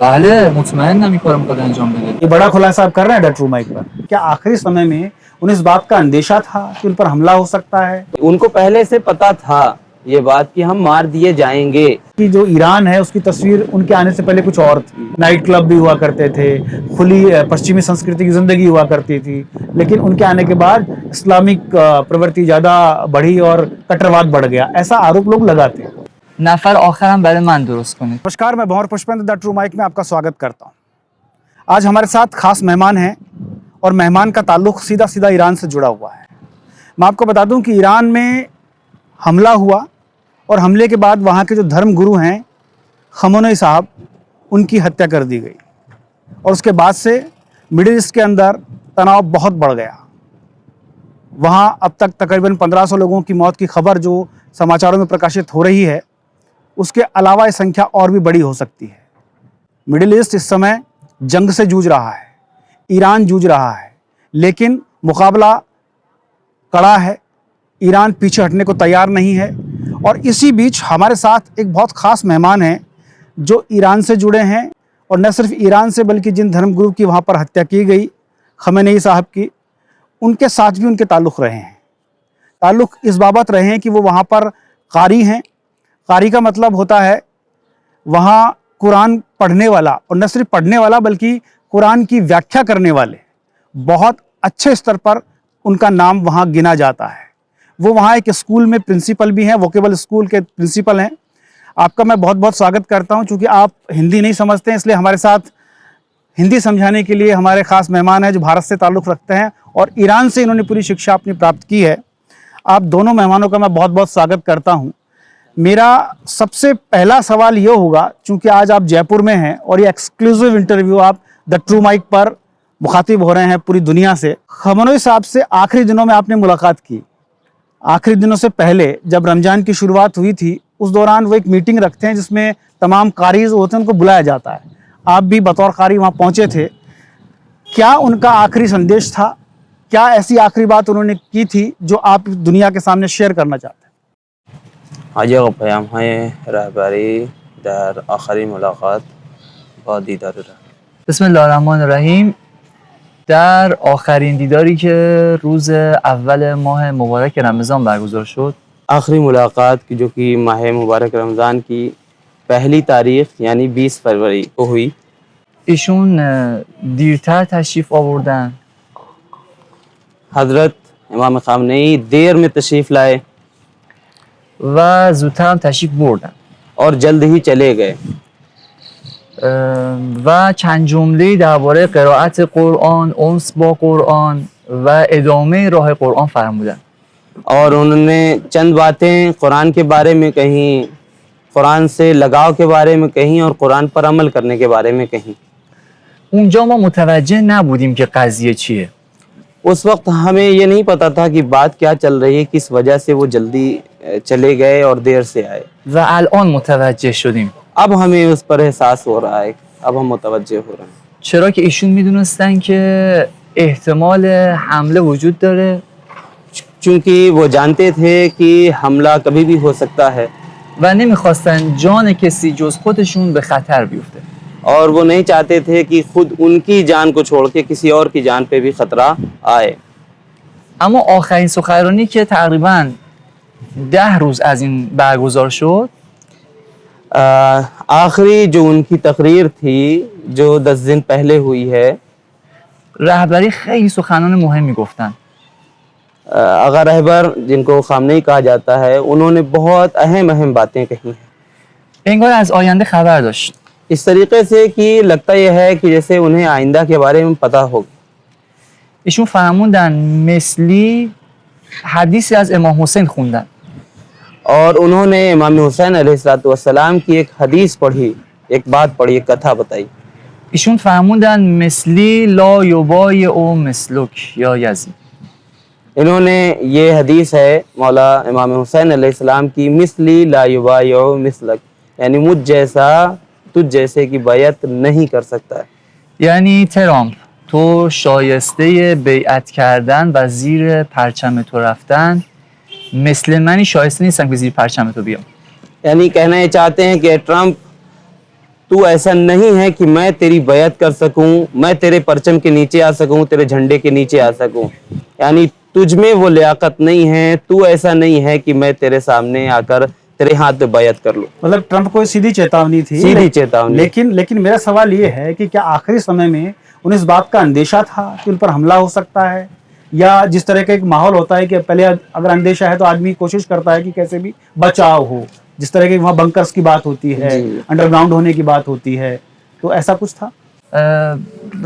بله مطمئنم این کارو میخواد انجام بده. ये बड़ा खुलासा आप कर रहे हैं डॉक्टर माइक पर। क्या आखिरी समय में उन्हें इस बात का अंदेशा था कि उन पर हमला हो सकता है? उनको पहले से पता था ये बात कि हम मार दिए जाएंगे। कि जो ईरान है उसकी तस्वीर उनके आने से पहले कुछ और थी। नाइट क्लब भी हुआ करते थे, खुली पश्चिमी संस्कृति की जिंदगी हुआ करती थी, लेकिन उनके आने के बाद इस्लामिक प्रवृत्ति ज्यादा बढ़ी और कट्टरवाद बढ़ गया, ऐसा आरोप लोग लगाते हैं। نفر آخرم برای من درست کنید. नमस्कार, मैं भंवर पुष्पेंद्र द ट्रू माइक में आपका स्वागत करता हूँ। आज हमारे साथ खास मेहमान हैं और मेहमान का ताल्लुक सीधा सीधा ईरान से जुड़ा हुआ है। मैं आपको बता दूं कि ईरान में हमला हुआ और हमले के बाद वहाँ के जो धर्म गुरु हैं खमेनी साहब, उनकी हत्या कर दी गई और उसके बाद से मिडिल ईस्ट के अंदर तनाव बहुत बढ़ गया। वहाँ अब तक तकरीबन 1500 लोगों की मौत की खबर जो समाचारों में प्रकाशित हो रही है, उसके अलावा ये संख्या और भी बड़ी हो सकती है। मिडिल ईस्ट इस समय जंग से जूझ रहा है, ईरान जूझ रहा है, लेकिन मुकाबला कड़ा है। ईरान पीछे हटने को तैयार नहीं है और इसी बीच हमारे साथ एक बहुत ख़ास मेहमान हैं जो ईरान से जुड़े हैं और न सिर्फ ईरान से बल्कि जिन धर्मगुरु की वहाँ पर हत्या की गई खमेनी साहब की, उनके साथ भी उनके ताल्लुक़ रहे हैं। ताल्लुक़ इस बाबत रहे हैं कि वो वहाँ पर कारी हैं। कारी का मतलब होता है वहाँ कुरान पढ़ने वाला, और न सिर्फ पढ़ने वाला बल्कि कुरान की व्याख्या करने वाले। बहुत अच्छे स्तर पर उनका नाम वहाँ गिना जाता है। वो वहाँ एक स्कूल में प्रिंसिपल भी हैं, वोकेबल स्कूल के प्रिंसिपल हैं। आपका मैं बहुत बहुत स्वागत करता हूँ। चूँकि आप हिंदी नहीं समझते हैं, इसलिए हमारे साथ हिंदी समझाने के लिए हमारे ख़ास मेहमान हैं जो भारत से ताल्लुक़ रखते हैं और ईरान से इन्होंने पूरी शिक्षा अपनी प्राप्त की है। आप दोनों मेहमानों का मैं बहुत बहुत स्वागत करता हूँ। मेरा सबसे पहला सवाल ये होगा, चूँकि आज आप जयपुर में हैं और ये एक्सक्लूसिव इंटरव्यू आप द ट्रू माइक पर मुखातिब हो रहे हैं पूरी दुनिया से। खमेनी साहब से आखिरी दिनों में आपने मुलाकात की। आखिरी दिनों से पहले जब रमज़ान की शुरुआत हुई थी, उस दौरान वो एक मीटिंग रखते हैं जिसमें तमाम कारीज़ होते हैं, उनको बुलाया जाता है। आप भी बतौर कारी वहाँ पहुँचे थे। क्या उनका आखिरी संदेश था? क्या ऐसी आखिरी बात उन्होंने की थी जो आप दुनिया के सामने शेयर करना चाहते हैं? आज پیام های رهبری در آخرین ملاقات با دیدار رهبری. بسم الله الرحمن الرحیم. در آخرین دیداری که روز اول ماه مبارک رمضان برگزار شد، आखिरी मुलाकात की जो कि माह मुबारक रमज़ान की पहली तारीख यानी 20 फरवरी को हुई। ایشون دیرتر تشریف آوردن हज़रत इमाम ख़ामनेई देर में तशरीफ़ लाए و زودتر هم تشریف بردن और जल्द ही चले गए و چند جمله درباره قرائت قرآن، انس با قرآن و ادامه راه قرآن فرمودن. और उन्होंने चंद बातें कुरान के बारे में कहीं, कुरान से लगाव के बारे में कहीं और कुरान पर अमल करने के बारे में कहीं। اونجا ما متوجه نبودیم که قضیه چیه. उस वक्त हमें ये नहीं पता था कि बात क्या चल रही है, किस वजह से वो जल्दी चले गए और देर से आए। و الان متوجه شدیم. अब हमें उस पर एहसास हो रहा है, अब हम मुतवज्जे हो रहे हैं। چرا که ایشون میدونستن که احتمال حمله وجود داره चूँकि वो जानते थे कि हमला कभी भी हो सकता है و نمیخواستن جان کسی جز خودشون به خطر بیفته. और वो नहीं चाहते थे कि खुद उनकी जान को छोड़ के किसी और की जान पे भी ख़तरा आए। اما آخرین سخنرانی که تقریباً 10 روز از این برگزار شد، आखिरी जो उनकी तकरीर थी जो 10 दिन पहले हुई है, رهبری خیلی سخنان مهمی گفتن. अगर रहबर जिनको खामनेई कहा जाता है, उन्होंने बहुत अहम बातें कही हैं। انگار از آینده خبر داشت. इस तरीके से कि लगता यह है कि जैसे उन्हें आइंदा के बारे में पता हो। ایشون فرمودن مثلی حدیثی از امام حسین خوندن और उन्होंने इमाम हुसैन अलैहिस्सलाम की एक हदीस पढ़ी, एक बात पढ़ी, एक कथा बताई। ایشون فرمودن مثلی لا یبای او مثلک یا یزید. इन्होंने ये हदीस है मौला इमाम हुसैन अलैहिस्सलाम की, मिसली ला युबायउ मिसलक, यानी मुझ जैसा तुझ जैसे की बैत नहीं कर सकता है। یعنی ترامپ تو شایسته بیعت کردن و زیر پرچم تو رفتن، مثل منی شایسته نیستم که زیر پرچم تو بیام. यानी कहना ये चाहते हैं कि ट्रम्प तू ऐसा नहीं है कि मैं तेरी बैत कर सकूं, मैं तेरे परचम के नीचे आ सकूं, तेरे झंडे के नीचे आ सकूं, यानी तुझ में वो लियाकत नहीं है, तू ऐसा नहीं है कि मैं तेरे सामने आकर तेरे हाथ पे बैत कर लूं। मतलब ट्रंप को सीधी चेतावनी थी, सीधी चेतावनी। लेकिन मेरा सवाल ये है कि क्या आखिरी समय में उन्हें इस बात का अंदेशा था कि उन पर हमला हो सकता है, या जिस तरह का एक माहौल होता है कि पहले अगर अंदेशा है तो आदमी कोशिश करता है कि कैसे भी बचाव हो, जिस तरह के वहाँ बंकर्स की बात होती है, अंडरग्राउंड होने की बात होती है, तो ऐसा कुछ था?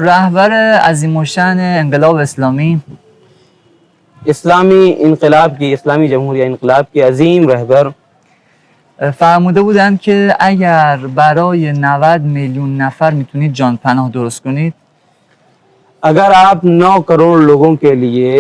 رهبر عظیم‌الشأن انقلاب اسلامی इस्लामी इनकलाब की, इस्लामी जमहूरिया इनकलाब के अजीम रहबर فرموده بودند که اگر برای 90 میلیون نفر میتونید جان پناه درست کنید، अगर आप 9 करोड़ लोगों के लिए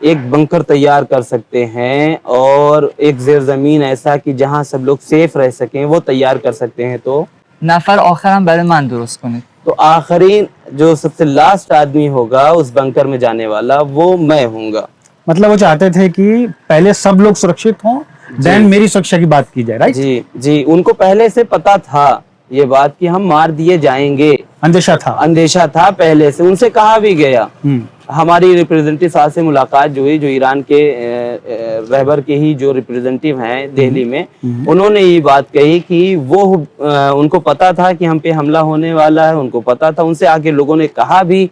एक बंकर तैयार कर सकते हैं और एक जेर जमीन ऐसा कि जहां सब लोग सेफ रह सकें वो तैयार कर सकते हैं, तो نفر آخرم برای من درست کنید. तो आखिरी जो सबसे लास्ट आदमी होगा उस बंकर में जाने वाला वो मैं हूँगा। मतलब वो चाहते थे कि पहले सब लोग सुरक्षित हों, देन मेरी सुरक्षा की बात की जाए, राइट? जी जी, उनको पहले से पता था ये बात कि हम मार दिए जाएंगे, अंदेशा था पहले से, उनसे कहा भी गया। हमारी रिप्रेजेंटेटिव साहब से मुलाकात जो हुई, जो ईरान के रहबर के ही जो रिप्रेजेंटेटिव हैं दिल्ली में, उन्होंने ये बात कही कि वो उनको पता था कि हम पे हमला होने वाला है, उनको पता था। उनसे आके लोगों ने कहा भी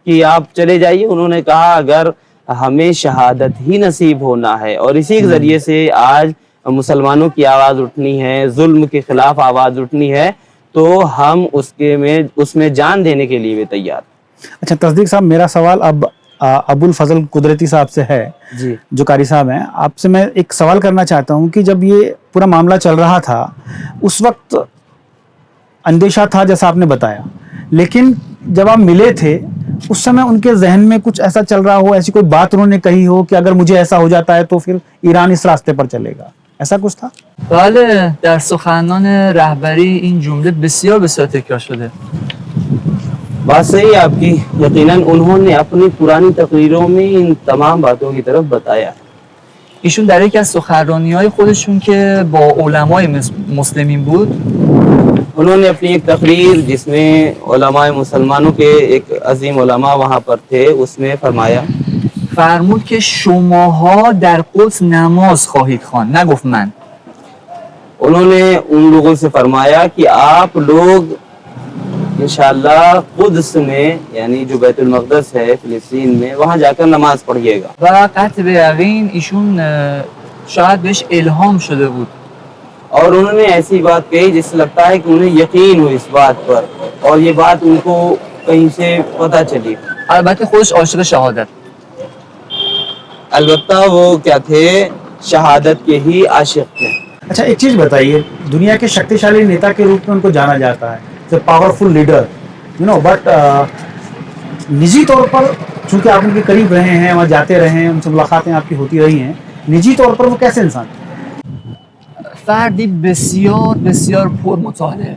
कि आप चले जाइए। उन्होंने कहा अगर हमें शहादत ही नसीब होना है और इसी के जरिए से आज मुसलमानों की आवाज़ उठनी है, जुल्म के खिलाफ आवाज़ उठनी है, तो हम उसमें जान देने के लिए भी तैयार। अच्छा तस्दीक साहब, मेरा सवाल अब अबुल फजल कुदरती साहब से है जी, जो कारी साहब हैं। आपसे मैं एक सवाल करना चाहता हूं कि जब ये पूरा मामला चल रहा था उस वक्त अंदेशा था जैसा आपने बताया, लेकिन जब आप मिले थे उस समय उनके जहन में कुछ ऐसा चल रहा हो, ऐसी कोई बात उन्होंने कही हो कि अगर मुझे ऐसा हो जाता है तो फिर ईरान इस रास्ते पर चलेगा, ऐसा कुछ था? بله، در سخنان رهبری این جمله بسیار بسیار تکرار شده. बात सही है आपकी। यकीनन उन्होंने अपनी पुरानी तकरीरों में इन तमाम बातों की तरफ बताया। ایشون در یکی از سخنرانی‌های خودشون که با علمای مسلمین بود، उन्होंने अपनी एक तकरीर जिसमें उलमाए मुसलमानों के एक अजीम उलमा वहाँ पर थे, उसमें फरमाया, فرمود که شماها در قدس نماز خواهید خواند، نگفت من. उन्होंने उन लोगों से फरमाया कि आप लोग इंशाअल्लाह कुद्स में, यानी जो बैतुल मक़दस है फिलिस्तीन में, वहाँ जाकर नमाज पढ़िएगा। و قطع به یقین ایشون شاید بهش الهام شده بود. और उन्होंने ऐसी बात कही जिससे लगता है कि उन्हें यकीन हो इस बात पर और ये बात उनको कहीं से पता चली। البته خودش عاشق شهادت. अलबत्ता वो क्या थे, शहादत के ही आशिक थे। अच्छा एक चीज बताइए, दुनिया के शक्तिशाली नेता के रूप में उनको जाना जाता है, पावरफुल लीडर, बट निजी तौर पर चूंकि आप उनके करीब रहे हैं, वहाँ जाते रहे हैं, उनसे मुलाकातें आपकी होती रही हैं, निजी तौर पर वो कैसे इंसान थे? فردی بسیار بسیار پرمطالعه.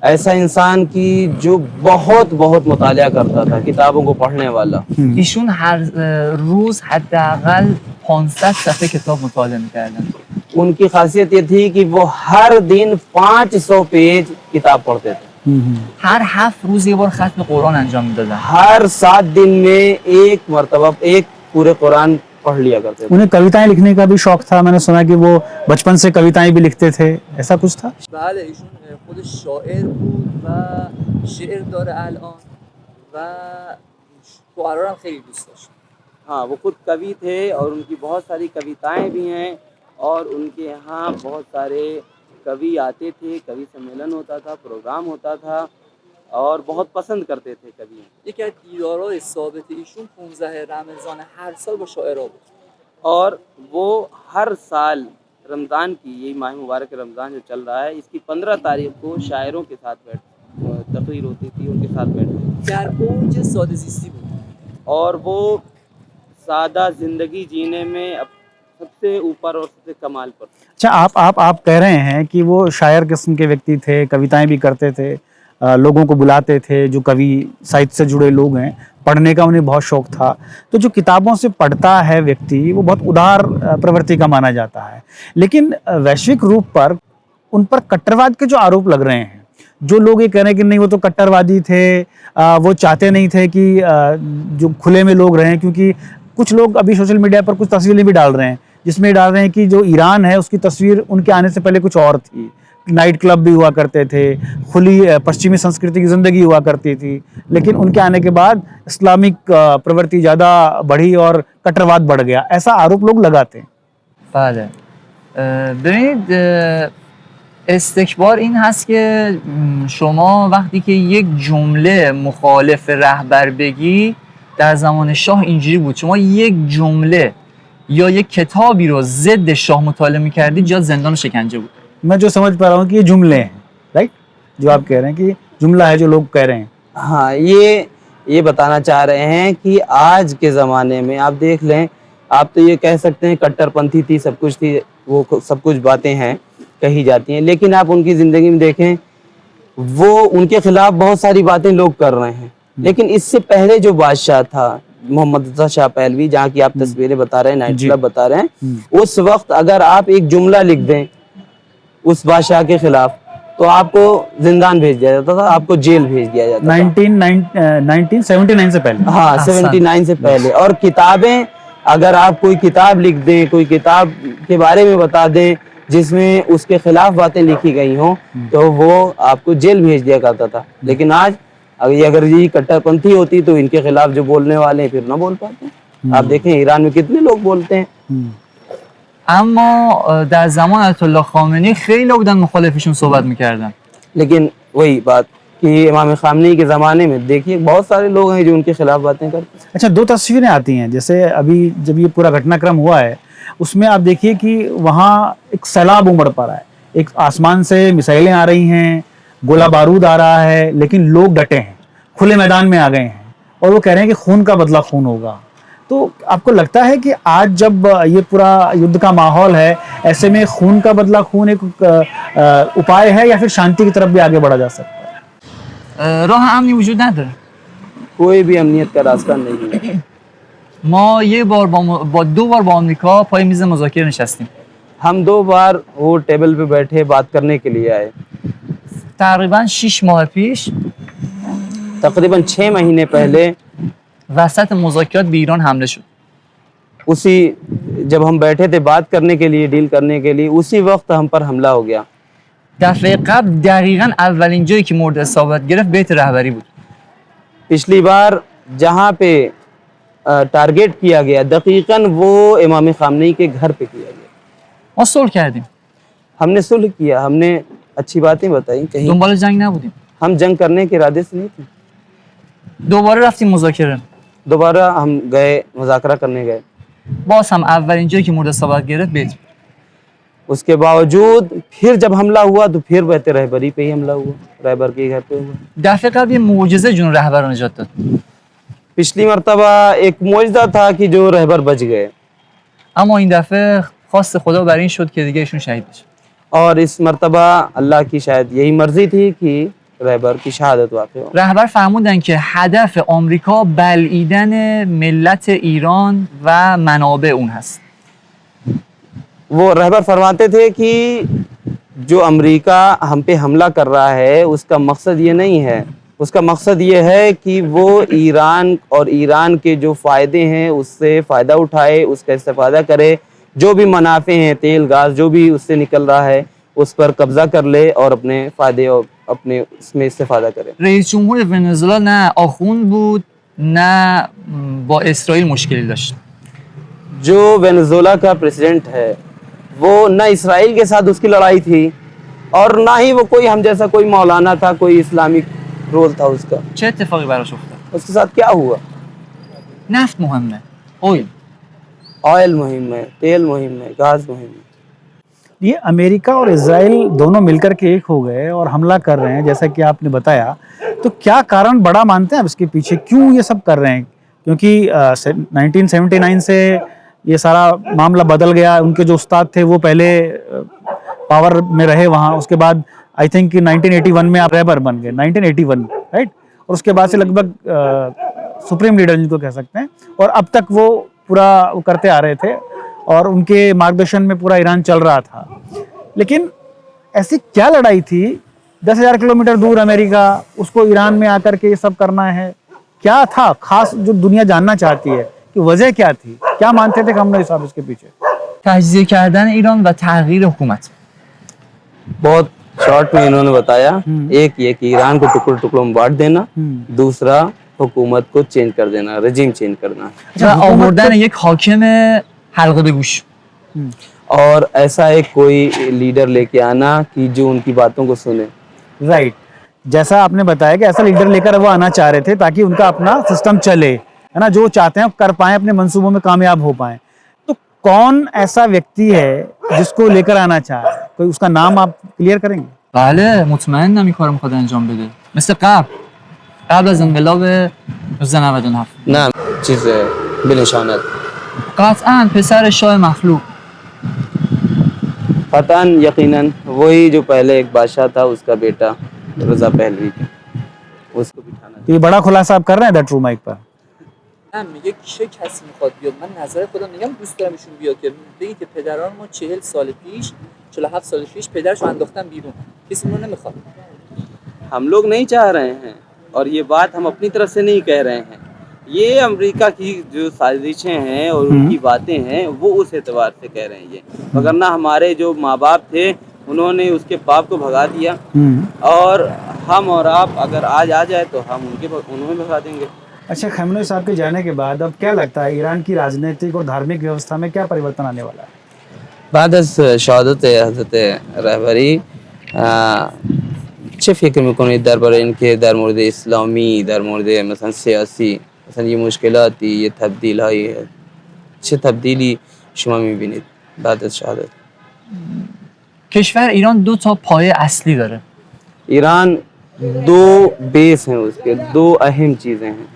ऐसा इंसान की जो बहुत बहुत मुतालिया करता था, किताबों को पढ़ने वाला। ایشون هر روز حداقل 500 صفحه کتاب مطالعه می‌کردن. उनकी खासियत ये थी कि वो हर दिन 500 पेज किताब पढ़ते थे। هر 7 روز یه بار ختم قرآن انجام میدادن. हर 7 दिन में एक मर्तबा एक पूरे कुरान पढ़ लिया करते थे। उन्हें कविताएं लिखने का भी शौक था, मैंने सुना कि वो बचपन से कविताएं भी लिखते थे, ऐसा कुछ था? بله، ایشون خودش شاعر بود و شعر داره الان و شعرا رو هم خیلی دوست داشت. हाँ, वो खुद कवि थे और उनकी बहुत सारी कविताएं भी हैं और उनके यहाँ बहुत सारे कवि आते थे, कवि सम्मेलन होता था, प्रोग्राम होता था और बहुत पसंद करते थे कवि। یکی از دیدارهای ثابت ایشون 15 رمضان هر سال با شاعرها بود. और वो हर साल रमज़ान की, यही माह मुबारक रमज़ान जो चल रहा है, इसकी 15 तारीख को शायरों के साथ तकरीर होती थी, उनके साथ बैठते। در اوج ساده زیستی بود. और वो सादा ज़िंदगी जीने में सबसे ऊपर और सबसे कमाल पर। अच्छा आप कह रहे हैं कि वो शायर किस्म के व्यक्ति थे, कविताएं भी करते थे, लोगों को बुलाते थे, जो कवि साहित्य से जुड़े लोग हैं, पढ़ने का उन्हें बहुत शौक था। तो जो किताबों से पढ़ता है व्यक्ति वो बहुत उदार प्रवृत्ति का माना जाता है, लेकिन वैश्विक रूप पर उन पर कट्टरवाद के जो आरोप लग रहे हैं, जो लोग ये कह रहे हैं कि नहीं वो तो कट्टरवादी थे, वो चाहते नहीं थे कि जो खुले में लोग रहें, क्योंकि कुछ लोग अभी सोशल मीडिया पर कुछ तस्वीरें भी डाल रहे हैं जिसमें डाल रहे हैं कि जो ईरान है उसकी तस्वीर उनके आने से पहले कुछ और थी, नाइट क्लब भी हुआ करते थे, खुली पश्चिमी संस्कृति की ज़िंदगी हुआ करती थी, लेकिन उनके आने के बाद इस्लामिक प्रवृत्ति ज़्यादा बढ़ी और कट्टरवाद बढ़ गया, ऐसा आरोप लोग लगाते हैं. بله ببینید استکبار این هست که شما وقتی که یک جمله مخالف رهبر بگی، در زمان شاه اینجوری بود، شما یک جمله یا یک کتابی رو ضد شاه مطالعه می‌کردی جا زندان و شکنجه بود. मैं जो समझ पा रहा हूँ कि ये जुमले हैं, राइट, जो आप कह रहे हैं कि जुमला है जो लोग कह रहे हैं. हाँ, ये बताना चाह रहे हैं कि आज के ज़माने में आप देख लें, आप तो ये कह सकते हैं कट्टरपंथी थी, सब कुछ थी, वो सब कुछ बातें हैं कही जाती हैं, लेकिन आप उनकी ज़िंदगी में देखें, वो उनके खिलाफ बहुत सारी बातें लोग कर रहे हैं. लेकिन इससे पहले जो बादशाह था मोहम्मद रज़ा शाह पहलवी, जहाँ की आप तस्वीरें बता रहे हैं, नाइट क्लब बता रहे हैं, उस वक्त अगर आप एक जुमला लिख दें उस बादशाह के खिलाफ तो आपको जिंदान भेज दिया जाता था, आपको जेल भेज दिया जाता था 1979 से पहले. हाँ, 79 से पहले. और किताबें, अगर आप कोई किताब लिख दें, कोई किताब के बारे में बता दें जिसमें उसके खिलाफ बातें लिखी गई हों, तो वो आपको जेल भेज दिया करता था. लेकिन आज अगर ये कट्टरपंथी होती तो इनके खिलाफ जो बोलने वाले हैं फिर ना बोल पाते. आप देखें ईरान में कितने लोग बोलते हैं. اما در زمان آیت الله خامنه‌ای خیلی بودن مخالفشون صحبت میکردن. लेकिन वही बात कि इमाम खामनेई के ज़माने में देखिए बहुत सारे लोग हैं जो उनके खिलाफ बातें करते हैं. अच्छा, दो तस्वीरें आती हैं, जैसे अभी जब ये पूरा घटनाक्रम हुआ है उसमें आप देखिए कि वहाँ एक सैलाब उमड़ पा रहा है, एक आसमान से मिसाइलें आ रही हैं, गोला बारूद आ रहा है, लेकिन लोग डटे हैं, खुले मैदान में आ गए हैं और वो कह रहे हैं कि खून का बदला खून होगा. तो आपको लगता है कि आज जब ये पूरा युद्ध का माहौल है, ऐसे में खून का बदला खून एक उपाय है या फिर शांति की तरफ भी आगे बढ़ा जा सकता है? راه امنی وجود نداره. कोई भी अमनियत का रास्ता नहीं है. ما یه بار با دو بار با آمریکا پای میز مذاکره نشستیم. हम 2 बार वो टेबल पे बैठे बात करने के लिए आए. تقریبا 6 ماه پیش तकरीबन 6 महीने पहले وسط مذاکرات به ایران حمله شد. उसी जब हम बैठे थे बात करने के लिए, डील करने के लिए, उसी वक्त हम पर हमला हो गया. دفعه قبل دقیقاً اولین جایی که مورد اصابت گرفت بیت رهبری بود. पिछली बार जहाँ पे टारगेट किया गया दकीकन वो इमाम खामनेई के घर पे किया गया. ما صلح کردیم. हमने सुलह किया, हमने अच्छी बातें बताई. कहीं دنبال جنگ نبودیم. हम जंग करने के इरादे से नहीं थे. دوباره رفتیم مذاکره. दोबारा हम गए, मुज़ाकरा करने गए. باز هم اولین جایی که مورد اصابت گرفت بیت. उसके बावजूद फिर जब हमला हुआ तो फिर बैत रहबरी पे ही हमला हुआ, रहबर के घर पे हुआ. دفعه قبل یه معجزه جون رهبر رو نجات داد. पिछली मर्तबा एक मुआजिज़ा था कि जो रहबर बच गए. اما این دفعه خواست خدا برای این شد که دیگه ایشون شهید بشه. और इस मर्तबा अल्लाह की शायद यही मर्जी थी कि रहबर की शहादत वाक़ई हो. رهبر فرمودن که هدف آمریکا بلعیدن ملت ایران و منابع اون هست. वो रहबर फरमाते थे कि जो अमेरिका हम पे हमला कर रहा है उसका मकसद ये नहीं है, उसका मकसद ये है कि वो ईरान और ईरान के जो फ़ायदे हैं उससे फ़ायदा उठाए, उसका इस्तेफ़ादा करे, जो भी मुनाफे हैं, तेल गाज़ जो भी उससे निकल रहा है उस पर कब्ज़ा कर ले और अपने फ़ायदे और अपने उसमें इस्तेफ़ादा करे. رئیس جمهور ونزوئلا نه آخوند بود نه با اسرائیل مشکلی داشت. जो वेनेज़ुएला का प्रेसिडेंट है वो ना इसराइल के साथ उसकी लड़ाई थी और ना ही वो कोई हम जैसा कोई मौलाना था, कोई इस्लामिक रोल था उसका. چه اتفاقی براش افتاد؟ उसके साथ क्या हुआ? نفت مهمه. اویل. ऑयल मुहिम है, तेल मुहिम है, गाज मुहिम है. ये अमेरिका और इजराइल दोनों मिलकर के एक हो गए और हमला कर रहे हैं जैसा कि आपने बताया, तो क्या कारण बड़ा मानते हैं आप इसके पीछे, क्यों ये सब कर रहे हैं? क्योंकि 1979 से ये सारा मामला बदल गया. उनके जो उस्ताद थे वो पहले पावर में रहे वहाँ, उसके बाद आई थिंक 1981 में आप रहबर बन गए, 1981, राइट, और उसके बाद से लगभग सुप्रीम लीडर जिनको कह सकते हैं, और अब तक वो पूरा वो करते आ रहे थे और उनके मार्गदर्शन में पूरा ईरान चल रहा था. लेकिन ऐसी क्या लड़ाई थी 10,000 किलोमीटर दूर अमेरिका, उसको ईरान में आकर के ये सब करना है। क्या था खास जो दुनिया जानना चाहती है कि वजह क्या थी, क्या मानते थे खamenei साहब इसके पीछे? تجزیه کردن ایران و تغییر حکومت. बहुत शॉर्ट में इन्होंने बताया, एक ये कि ईरान को टुकड़ों टुकड़ों में बांट देना, दूसरा हुकूमत को चेंज कर देना, रजीम चेंज करना, و آوردن یک حاکم حلقه به گوش. और ऐसा एक कोई लीडर लेके आना कि जो उनकी बातों को सुने। राइट, जैसा आपने बताया कि ऐसा लीडर लेकर वो आना चाह रहे थे ताकि उनका अपना सिस्टम चले, है ना, जो चाहते हैं कर पाए, अपने मंसूबों में कामयाब हो पाए। तो कौन ऐसा व्यक्ति है जिसको लेकर आना चाह रहा है, कोई उसका नाम आप क्लियर करेंगे? بله مطمئنم این کارو میخواد انجام بده. مثل قبل از انقلاب 1997. ना चीज बेनिशानत قطعا پسر شاه مخلوق. फतान यकीनन वही जो पहले एक बादशाह था उसका बेटा रजा पहलवी था, उसको बिठाना। तो ये बड़ा खुलासा आप कर रहे हैं द ट्रू माइक पर? من میگه چه کسی میخواد بیاد؟ من نظر خودم میگم دوست دارم ایشون بیاد که بگید که پدران ما 40 سال پیش 47 سال پیش پدرشو انداختن بیرون، کسی اونو نمیخواد. हम लोग नहीं चाह रहे हैं और ये बात हम अपनी तरफ से नहीं कह रहे हैं, ये अमेरिका की जो साजिशें हैं और उनकी बातें हैं वो उस एतबार से कह रहे हैं ये, वगरना हमारे जो माँ बाप थे उन्होंने उसके बाप को भगा दिया, और हम और आप अगर आज आ जाए तो हम उन्हें भगा देंगे। अच्छा, खamenei साहब के जाने के बाद अब क्या लगता है ईरान की राजनीतिक और धार्मिक व्यवस्था में क्या परिवर्तन आने वाला है? بعد از شهادت حضرت رهبری چه فکر میکنید درباره اینکه در مورد اسلامی، در مورد مثلا سیاسی، مثلا یه مشکلاتی، یه تبدیل هایی، چه تبدیلی شما میبینید بعد از شهادت؟ کشور ایران 2 تا پایه اصلی داره. ایران दो बेस हैं उसके, दो अहम चीज़ें हैं।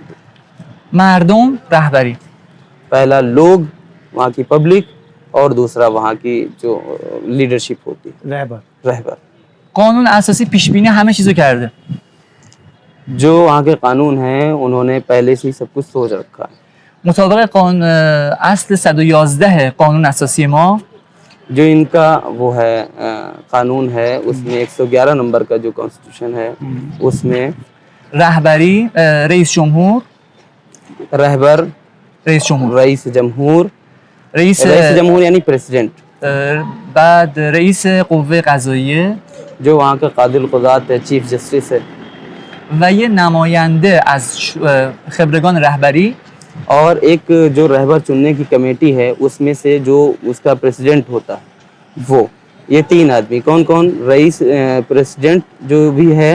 مردم، رهبری. पहला लोग, वहाँ की पब्लिक, और दूसरा वहाँ की जो लीडरशिप होती है, रहबर। قانون اساسی پیش بینی همه چیزو کرده. जो वहाँ के कानून हैं उन्होंने पहले से ही सब कुछ सोच रखा है। مطابق اصل 111 قانون اساسی ما، जो इनका वो है कानून है, उसमें 111 नंबर का जो कॉन्स्टिट्यूशन है उसमें رهبری، رئیس جمهور، रहबर, رئیس جمهور، रईस जमहूर, رئیس रईस जमहूर यानी प्रेसिडेंट, بعد رئیس قوه قضاییه जो वहाँ का कादिल क़ुज़ात है, चीफ जस्टिस है, و یه نماینده از خبرگان رهبری، और एक जो रहबर चुनने की कमेटी है उसमें से जो उसका प्रेसिडेंट होता है वो, ये तीन आदमी कौन कौन, रईस प्रेसिडेंट जो भी है,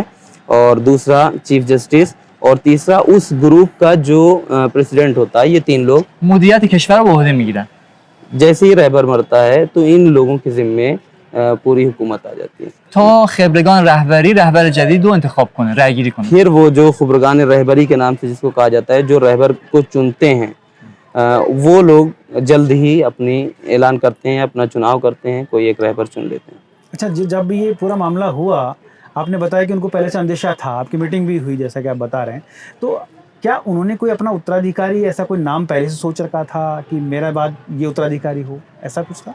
और दूसरा चीफ जस्टिस, और तीसरा उस ग्रुप का जो प्रेसिडेंट होता है, ये तीन लोग مدیریت کشور رو به عهده میگیرن. जैसे ही रहबर मरता है तो इन लोगों के जिम्मे पूरी हुकूमत आ जाती है। تا خبرگان رهبری رهبر جدید رو انتخاب کنه، رأی گیری کنه. फिर वो जो खबरगान रहबरी के नाम से जिसको कहा जाता है, जो रहबर को चुनते हैं, वो लोग जल्द ही अपनी ऐलान करते हैं, अपना चुनाव करते हैं, कोई एक रहबर चुन लेते हैं। अच्छा, जब ये पूरा मामला हुआ, आपने बताया कि उनको पहले से अंदेशा था, आपकी मीटिंग भी हुई जैसा कि आप बता रहे हैं, तो क्या उन्होंने कोई अपना उत्तराधिकारी, ऐसा कोई नाम पहले से सोच रखा था कि मेरा बाद ये उत्तराधिकारी हो, ऐसा कुछ था?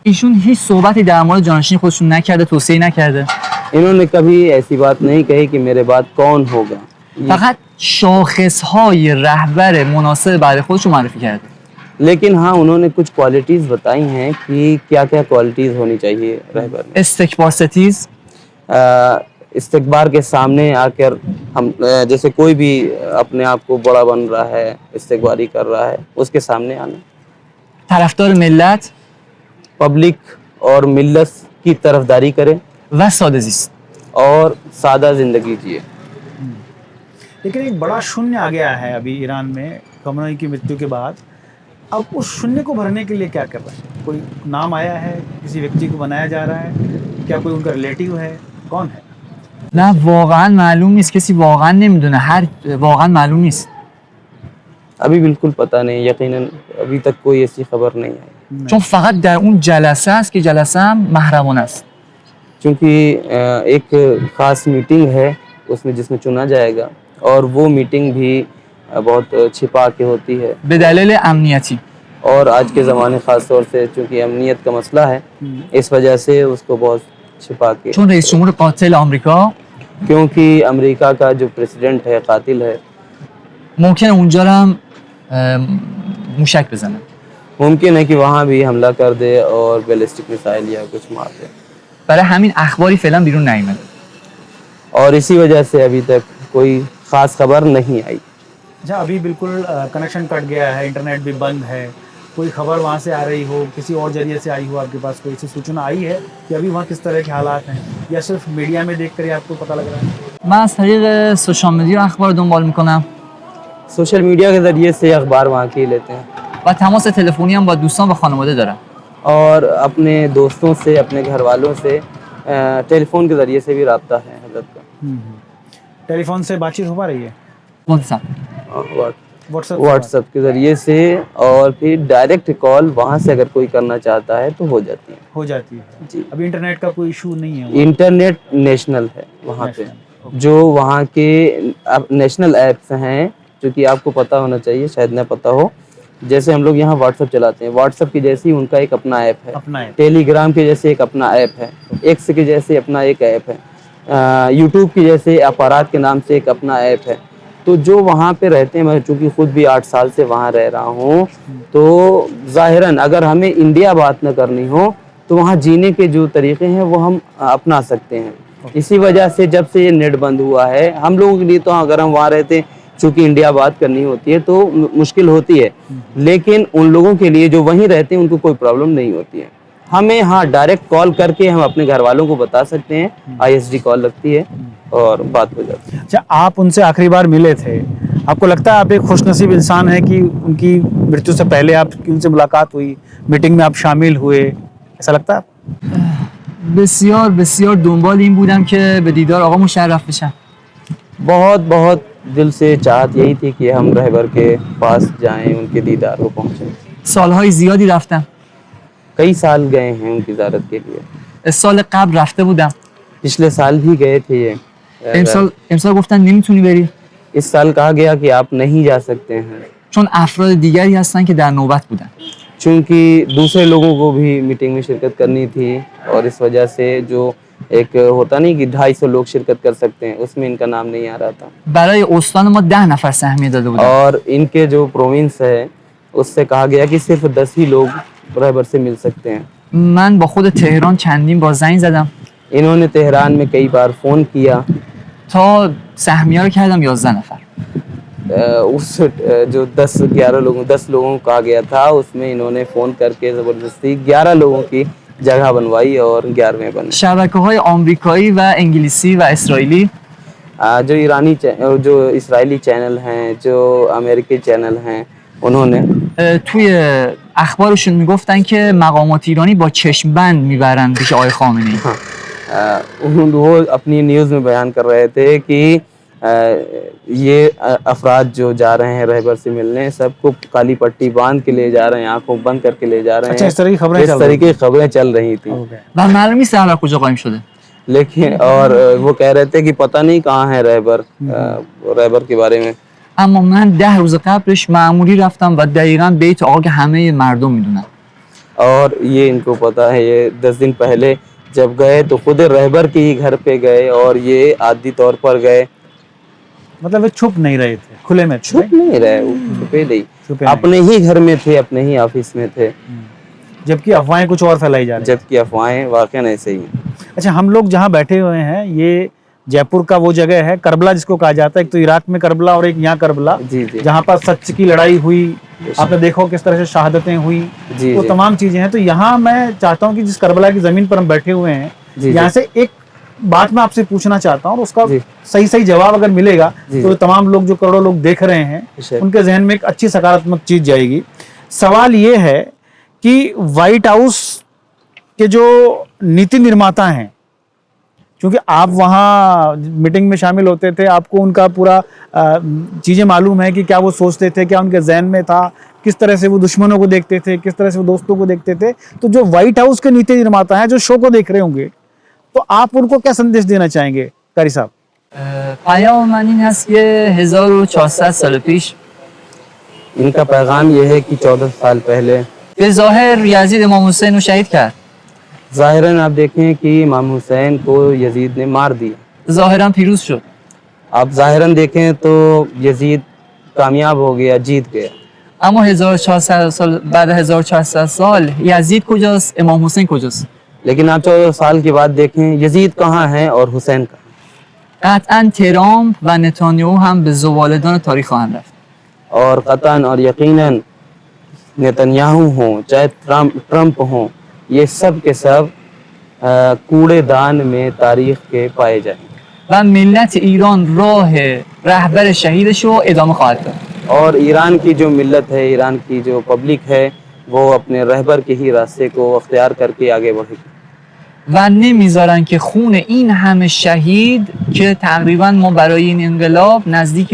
ایشون هیچ صحبتی در مورد جانشین خودشون نکرده، توصیه نکرده. इन्होंने कभी ऐसी बात नहीं कही कि मेरे बाद कौन होगा, فقط شاخصهای رهبر مناسب بعد خودش رو معرفی کرده. लेकिन हाँ उन्होंने कुछ क्वालिटीज़ बताई हैं कि क्या क्या क्वालिटीज़ होनी चाहिए रहबर में। استکبار ستیز، इस्तकबार के सामने आकर हम जैसे कोई भी अपने आप को बड़ा बन रहा है, इस्तकबारी कर रहा है, उसके सामने आना। طرفدار ملت पब्लिक और मिल्लत की तरफदारी करें و ساده زیست. और सादा ज़िंदगी जिए। लेकिन एक बड़ा शून्य आ गया है अभी ईरान में खamenei की मृत्यु के बाद। अब उस शून्य को भरने के लिए क्या कर रहे हैं? कोई नाम आया है, किसी व्यक्ति को बनाया जा रहा है, क्या कोई उनका रिलेटिव है, कौन है? نه واقعا معلوم نیست، کسی واقعا نمیدونه، واقعا معلوم نیست. अभी बिल्कुल पता नहीं, यकीनन अभी तक कोई ऐसी खबर नहीं आई, چون فقط در اون جلسه است که جلسه هم محرمانه است. क्योंकि एक ख़ास मीटिंग है उसमें जिसमें चुना जाएगा, और वो मीटिंग भी बहुत छिपा के होती है به دلیل امنیتی. और आज के ज़माने ख़ास तौर से चूँकि अमनीत का मसला है, इस वजह से उसको बहुत छिपा के, چون رئیس جمهور قاتل آمریکا क्योंकि अमेरिका का जो प्रेसिडेंट है कातिल है, ممکنه اونجا رو هم موشک بزنه. मुमकिन है कि वहाँ भी हमला कर दे और बैलिस्टिक मिसाइल या कुछ मार दे, برای همین اخباری فعلا بیرون نیومده. और इसी वजह से अभी तक कोई खास खबर नहीं आई। अच्छा, अभी बिल्कुल कनेक्शन कट गया है, इंटरनेट भी बंद है, कोई खबर वहाँ से आ रही हो, किसी और जरिए से आई हो, आपके पास कोई ऐसी सूचना आई है कि अभी वहाँ किस तरह के हालात हैं, या सिर्फ मीडिया में देख कर ही आपको पता लग रहा है? من از طریق سوشال مدیا اخبار دنبال میکنم सोशल मीडिया के ज़रिए से अखबार वहाँ के लेते हैं, و تماس تلفنی هم با دوستان و خانواده دارم. और अपने दोस्तों से, अपने घर वालों से टेलीफोन के ज़रिए से भी रब्ता है हज़रत का। टेलीफोन से बातचीत हो पा रही है? واتساپ व्हाट्सएप के ज़रिए से, और फिर डायरेक्ट कॉल वहाँ से अगर कोई करना चाहता है तो हो जाती है। हो जाती है जी, अभी इंटरनेट का कोई इशू नहीं है? इंटरनेट नेशनल है वहाँ पे, जो वहाँ के नेशनल ऐप्स हैं जो कि आपको पता होना चाहिए, शायद न पता हो। जैसे हम लोग यहाँ व्हाट्सएप चलाते हैं, व्हाट्सएप की जैसे ही उनका एक अपना ऐप है, अपना है। टेलीग्राम के जैसे एक अपना ऐप है, एक्स के जैसे अपना एक ऐप है, यूट्यूब की जैसे अपराध के नाम से एक अपना ऐप है। तो जो वहाँ पे रहते हैं, मैं चूँकि खुद भी 8 साल से वहाँ रह रहा हूँ, तो ज़ाहिरन अगर हमें इंडिया बात न करनी हो तो वहाँ जीने के जो तरीक़े हैं वो हम अपना सकते हैं। इसी वजह से जब से ये नेट बंद हुआ है, हम लोगों के लिए तो अगर हम वहाँ रहते हैं, चूँकि इंडिया बात करनी होती है तो मुश्किल होती है, लेकिन उन लोगों के लिए जो वहीं रहते हैं उनको कोई प्रॉब्लम नहीं होती है। हमें हाँ डायरेक्ट कॉल करके हम अपने घर वालों को बता सकते हैं, ISD कॉल लगती है और बात हो जाती है। अच्छा, आप उनसे आखिरी बार मिले थे, आपको लगता है आप एक खुशनसीब इंसान हैं कि उनकी मृत्यु से पहले आपकी उनसे मुलाकात हुई, मीटिंग में आप शामिल हुए, ऐसा लगता है? بسیار بسیار دنبال این بودم که به دیدار آقا مشرف بشم. बहुत बहुत दिल से चाहत यही थी कि हम रहबर के पास जाएं, उनके दीदार को पहुँचें। سالهای زیادی رفتم. कई साल गए हैं उनकी ज़ियारत के लिए, سال قبل رفته بودم. पिछले साल भी गए थे ये। امسال گفتن نمیتونی بری इस साल कहा गया कि आप नहीं जा सकते हैं, چون افراد دیگری هستن که در نوبت بودن. क्योंकि दूसरे लोगों को भी मीटिंग में शिरकत करनी थी, और इस वजह से जो एक होता नहीं कि 250 लोग शिरकत कर सकते हैं, उसमें इनका नाम नहीं आ रहा था। برای استان ما 10 نفر سهمیه داده بودن. और इनके जो प्रोविंस है उससे कहा गया कि सिर्फ 10 ही लोग रहबर से मिल सकते हैं। من با خود تهران چندین بار زنگ زدم इन्होंने तेहरान में कई बार फ़ोन किया, تا سهمیه رو کردم 11 نفر. उस जो 10 लोगों को कहा गया था उसमें इन्होंने फ़ोन करके ज़बरदस्ती 11 लोगों की जगह बनवाई और 11वें बने। شبکه‌های آمریکایی و انگلیسی و اسرائیلی जो इसराइली चैनल हैं, जो अमेरिकी चैनल हैं, उन्होंने توی اخبارشون میگفتن که مقامات ایرانی با چشم بند میبرن پیش آقای خامنه‌ای. वो अपनी न्यूज़ में बयान कर रहे थे कि ये अफराद जो जा रहे हैं रहबर से मिलने, सबको काली पट्टी बांध के ले जा रहे हैं, आंखों बंद करके ले जा रहे हैं। अच्छा, इस तरह की खबरें चल रही थी। و معلوم نیست هر کجا قایم شده. लेकिन और वो कह रहे थे कि पता नहीं कहाँ है रहबर के बारे में। اما من 10 روز قبلش معمولی رفتم و دقیقاً بیت آقا که همه مردم میدونن. और ये इनको पता है, ये 10 दिन पहले जब गए तो खुद रहबर के ही घर पे गए और ये आदि तौर पर गए। मतलब वे छुप नहीं रहे थे, खुले में छुप नहीं रहे, छुपे नहीं, अपने ही घर में थे, अपने ही ऑफिस में थे, जबकि अफवाहें कुछ और फैलाई जा रही हैं। जबकि अफवाहें वाकई ऐसे ही हैं। अच्छा, हम लोग जहाँ बैठे हुए हैं ये जयपुर का वो जगह है करबला जिसको कहा जाता है, एक तो इराक में करबला और एक यहाँ करबला, जहाँ पर सच की लड़ाई हुई, आपने देखो किस तरह से शहादतें हुई, वो तमाम चीजें हैं। तो यहाँ मैं चाहता हूँ कि जिस करबला की जमीन पर हम बैठे हुए हैं, यहाँ से एक बात मैं आपसे पूछना चाहता हूँ, उसका सही जवाब अगर मिलेगा तो तमाम लोग जो करोड़ों लोग देख रहे हैं उनके जहन में एक अच्छी सकारात्मक चीज जाएगी। सवाल ये है कि व्हाइट हाउस के जो नीति निर्माता हैं, क्योंकि आप वहाँ मीटिंग में शामिल होते थे, आपको उनका पूरा चीज़ें मालूम है कि क्या वो सोचते थे, क्या उनके जहन में था, किस तरह से वो दुश्मनों को देखते थे, किस तरह से वो दोस्तों को देखते थे। तो जो व्हाइट हाउस के नीति निर्माता हैं, जो शो को देख रहे होंगे, तो आप उनको क्या संदेश देना चाहेंगे कारी साहब? پیام من این هست که 1400 سال پیش इनका पैगाम ये है कि 14 साल पहले به ظاهر یزید امام حسین رو شهید کرد. जाहिरन आप देखें कि इमाम हुसैन को यजीद ने मार दिया। ظاهرا پیروز شد. आप जाहिरन देखें तो यजीद कामयाब हो गया, जीत गया। اما 1400 سال بعد 1400 سال یزید کجاست؟ امام حسین کجاست؟ लेकिन आप 14 साल के बाद देखें यजीद कहाँ है और हुसैन कहाँ। قطعا ترامپ و نتانیاهو هم به زباله‌دان تاریخ خواهند رفت. और कतन और यकीनन नेतन्याहू हों चाहे ट्रम्प हों, ये सब के सब कूड़ेदान में तारीख के पाए जाएंगे। و ملت ایران راه رهبر شهیدش رو ادامه خواهد داد. और ईरान की जो मिल्लत है, ईरान की जो पब्लिक है, वो अपने रहबर के ही रास्ते को अख्तियार करके आगे बढ़ेगी। و نمیذارن که خون این همه شهید که تقریبا ما برای این انقلاب نزدیک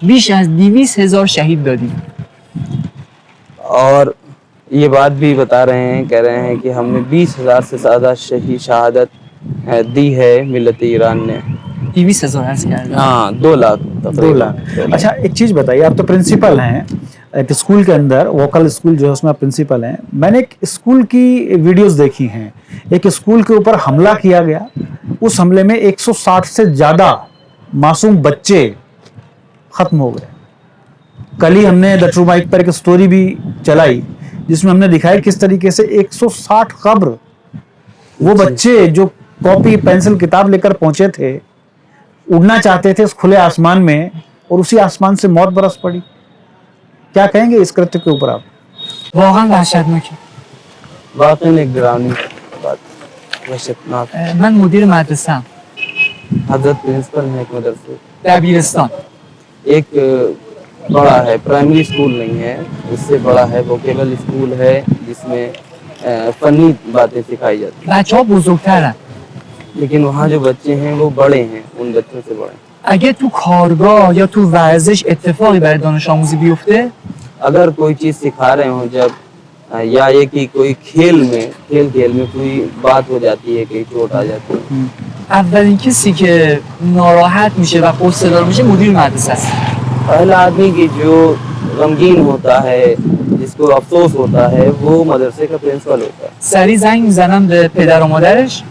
بیش از 200,000 شهید دادیم. और ये बात भी बता रहे हैं, कह रहे हैं कि हमने 20,000 से ज़्यादा शहादत दी है मिल्लत ईरान ने। 200,000 عرض کردم. हाँ 2 लाख 2 लाख। अच्छा एक चीज़ बताइए, आप तो प्रिंसिपल हैं एक स्कूल के अंदर, वोकल स्कूल जो है उसमें आप प्रिंसिपल हैं। मैंने एक स्कूल की वीडियोस देखी हैं, एक स्कूल के ऊपर हमला किया गया, उस हमले में 160 से ज़्यादा मासूम बच्चे ख़त्म हो गए। कल ही हमने द ट्रू माइक पर एक स्टोरी भी चलाई जिसमें हमने दिखाया किस तरीके से 160 कब्र, वो बच्चे जो कॉपी पेंसिल किताब लेकर पहुंचे थे, उड़ना चाहते थे उस खुले आसमान में और उसी आसमान से मौत बरस पड़ी। क्या कहेंगे इस कृत्य के ऊपर आप? واقعا وحشتناکه. वाकई एक डरावनी बात, वहशतनाक। من مدیر مدرسه‌ام हजरत प्रिंसिपल है एक मदरसे, دبیرستان. एक बड़ा है, प्राइमरी स्कूल नहीं है, इससे बड़ा है, वोकेबल स्कूल है जिसमें फनी बातें सिखाई जाती بچه‌ها بزرگترن. हैं। लेकिन वहाँ जो बच्चे हैं वो बड़े हैं, उन बच्चों से बड़े। اگه تو کارگاه یا تو ورزش اتفاقی برای دانش آموزی بیفته، अगर कोई चीज़ सिखा रहे हो जब, या ये कि कोई खेल में कोई बात हो जाती है, कहीं चोट आ जाती है, اولین کسی که ناراحت میشه و قصه‌دار میشه مدیر مدرسه است. पहला आदमी की जो गमगीन होता है, जिसको अफसोस होता है, वो मदरसे का प्रिंसिपल होता है। سریع زنگ میزنم به پدر و مادرش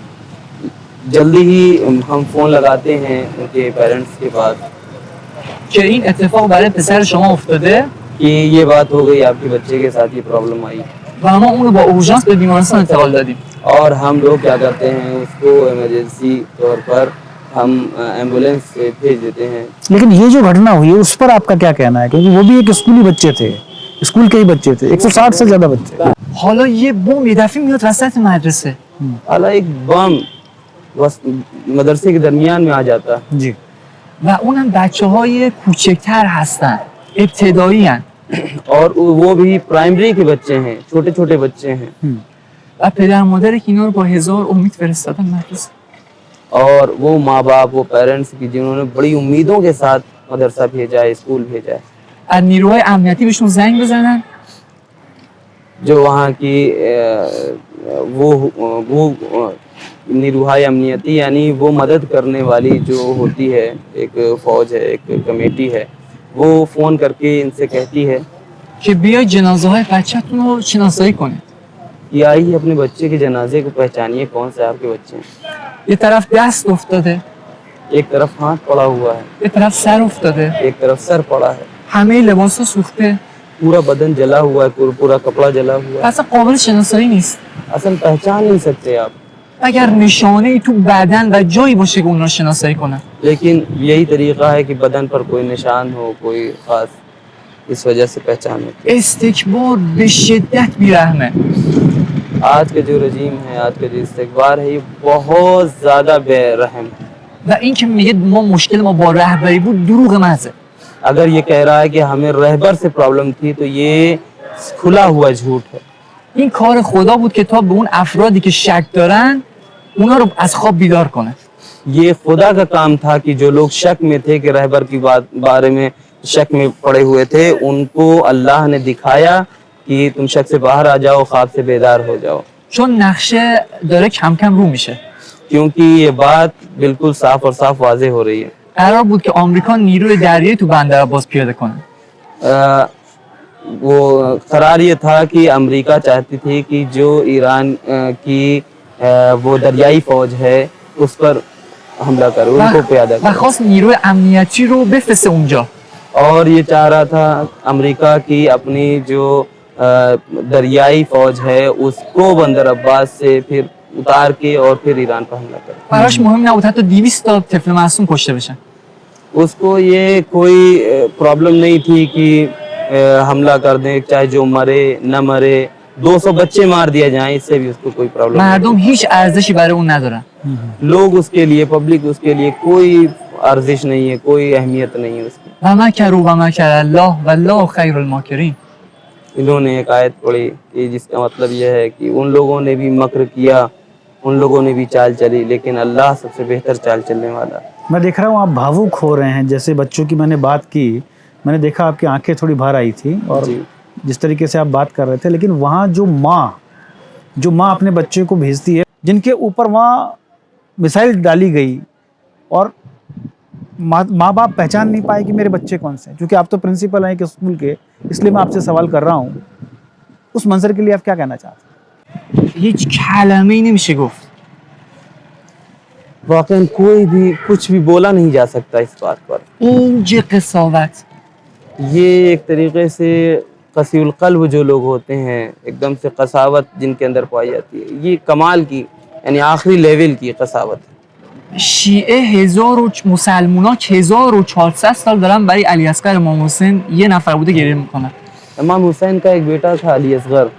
जल्दी ही हम फोन लगाते हैं उनके पेरेंट्स के पास که این اتفاق برای پسر شما افتاده कि ये बात हो गई, आपके बच्चे के साथ ये प्रॉब्लम आई। و ما اون رو با اورژانس به بیمارستان انتقال دادیم. और हम लोग क्या करते हैं, उसको इमरजेंसी तौर पर हम एम्बुलेंस से भेज देते हैं। लेकिन ये जो घटना हुई है उस पर आपका क्या कहना है, क्योंकि वो भी एक स्कूली बच्चे थे, स्कूल के ही बच्चे थे, 160 से ज्यादा बच्चे। حالا یه بمب یه دفعه میاد وسط مدرسه. हालांकि एक बम मदरसे के दरमियान में आ जाता है जी। و اونم بچه‌های کوچکتر هستن، ابتدایی هن. और वो भी प्राइमरी के बच्चे हैं, छोटे छोटे बच्चे हैं। و پدر و مادر که اینا رو با هزار امید فرستادن مدرسه. और वो माँ बाप, वो पेरेंट्स की जिन्होंने बड़ी उम्मीदों के साथ मदरसा भेजा है, स्कूल भेजा है, از نیروهای امنیتی بهشون زنگ بزنن जो वहाँ की वो निरूहाय अमनियती यानी वो मदद करने वाली जो होती है, एक फौज है, एक कमेटी है, वो फ़ोन करके इनसे कहती है که بیای جنازه های بچه‌تون رو شناسایی کنید. कि आइए अपने बच्चे के जनाजे को पहचानिए, कौन से आपके बच्चे हैं। یه طرف دست افتاده، एक तरफ हाथ पड़ा हुआ है, یه طرف سر افتاده، एक तरफ सर पड़ा है, همه لباسا سوخته. पूरा बदन जला हुआ है, पूरा कपड़ा जला हुआ है। اصلا قابل شناسایی نیست. असल पहचान नहीं सकते आप। اگر نشانه ای تو بدن و جایی باشه که اون رو شناسایی کنن. लेकिन यही तरीका है कि बदन पर कोई निशान हो, कोई खास, इस वजह से पहचान होती है। استکبار به شدت بیرحمه. आज का जो रजीम है, आज का जो इस्तकबार है, ये बहुत ज़्यादा बेरहम है। و این که میگه ما مشکل ما با رهبری بود دروغ محضه. अगर ये कह रहा है कि हमें रहबर से प्रॉब्लम थी, तो ये खुला हुआ झूठ है। این کار خدا بود که تا به اون افرادی که شک دارن اونا رو از خواب بیدار کنه. ये खुदा का काम था कि जो लोग शक में थे कि रहबर की बारे में शक में पड़े हुए थे, उनको अल्लाह ने दिखाया कि तुम शक से बाहर आ जाओ, ख्वाब से बेदार हो जाओ। چون نقشه داره کم کم رو میشه. क्योंकि ये बात बिल्कुल साफ और साफ वाजे हो रही है। قرار بود که آمریکا نیروی دریایی تو بندر عباس پیاده کنه. वो करार ये था कि अमेरिका चाहती थी कि जो ईरान की वो दरियाई फौज है उस पर हमला करे, उनको प्यादा و करे। خواست نیروی امنیتی رو بفرسته اونجا. और ये चाह रहा था अमेरिका की अपनी जो दरियाई फौज है उसको बंदर अब्बास से फिर उतार के और फिर ईरान पर हमला करे। براش مهم نبود حتی 200 تا طفل معصوم کشته بشن. उसको ये कोई प्रॉब्लम नहीं थी कि हमला कर दें, चाहे जो मरे न मरे, 200 बच्चे मार दिए जाएं, इससे भी उसको कोई प्रॉब्लम नहीं مردم هیچ ارزشی برای اون ندارن. थी। लोग उसके लिए, पब्लिक उसके लिए कोई अर्जिश नहीं है, कोई अहमियत नहीं है उसकी। و مکروا و مکر الله و الله خیر الماکرین. इन्होंने एक आयत पढ़ी कि जिसका मतलब यह है कि उन लोगों ने भी मक्र किया, उन लोगों ने भी चाल चली, लेकिन अल्लाह सबसे बेहतर चाल चलने वाला। मैं देख रहा हूँ आप भावुक हो रहे हैं, जैसे बच्चों की मैंने बात की, मैंने देखा आपकी आंखें थोड़ी बाहर आई थी और जी। जिस तरीके से आप बात कर रहे थे, लेकिन वहाँ जो माँ अपने बच्चे को भेजती है, जिनके ऊपर वहाँ मिसाइल डाली गई और माँ बाप पहचान नहीं पाए कि मेरे बच्चे कौन से हैं, क्योंकि आप तो प्रिंसिपल हैं कि स्कूल के, इसलिए मैं आपसे सवाल कर रहा हूँ, उस मंजर के लिए आप क्या कहना चाहते हैं? هیچ کلمه‌ای نمیشه گفت. वाकई कोई भी कुछ भी बोला नहीं जा सकता इस बात पर। اوج قساوت. ये एक तरीके से कसीउल क़ल्ब जो लोग होते हैं, एकदम से कसावत जिनके अंदर पाई जाती है, ये कमाल की यानी आखिरी लेवल की कसावत है। شیعه مسلمونا که 1400 سال دارن برای علی اصغر امام حسین یه نفر بوده گریه میکنن. इमाम हुसैन का एक बेटा था अली असगर,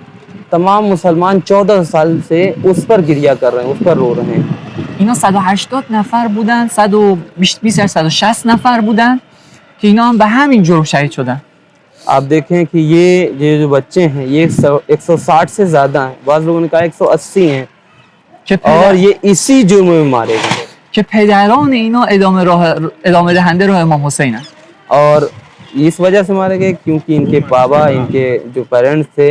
तमाम मुसलमान 14 साल से उस पर गिरिया कर रहे हैं, उस पर रो रहे हैं। اینا 180 نفر بودن، 120 160 نفر بودن که اینا هم به همین جرم شهید شدن. आप देखें कि ये जो बच्चे हैं ये 160 से ज़्यादा हैं, बाज़ लोगों ने कहा 180 हैं, که और ये इसी जुर्म में मारे गए। که پدران اینا ادامه دهنده راه امام حسینن. और इस वजह से मारे गए क्योंकि इनके बाबा, इनके जो पेरेंट्स थे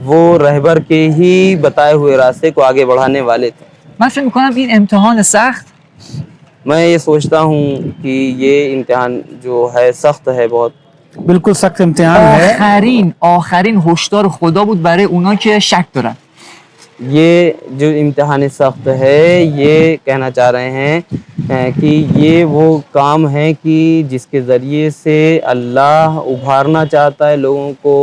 वो रहबर के ही बताए हुए रास्ते को आगे बढ़ाने वाले थे। من فکر میکنم این امتحان سخت मैं ये सोचता हूँ कि ये इम्तिहान जो है सख्त है बहुत। बिल्कुल सख्त इम्तिहान है। آخرین هشدار خدا بود برای اونا که شک دارن. ये जो इम्तिहान सख्त है, ये कहना चाह रहे हैं कि ये वो काम है कि जिसके ज़रिए से अल्लाह उभारना चाहता है लोगों को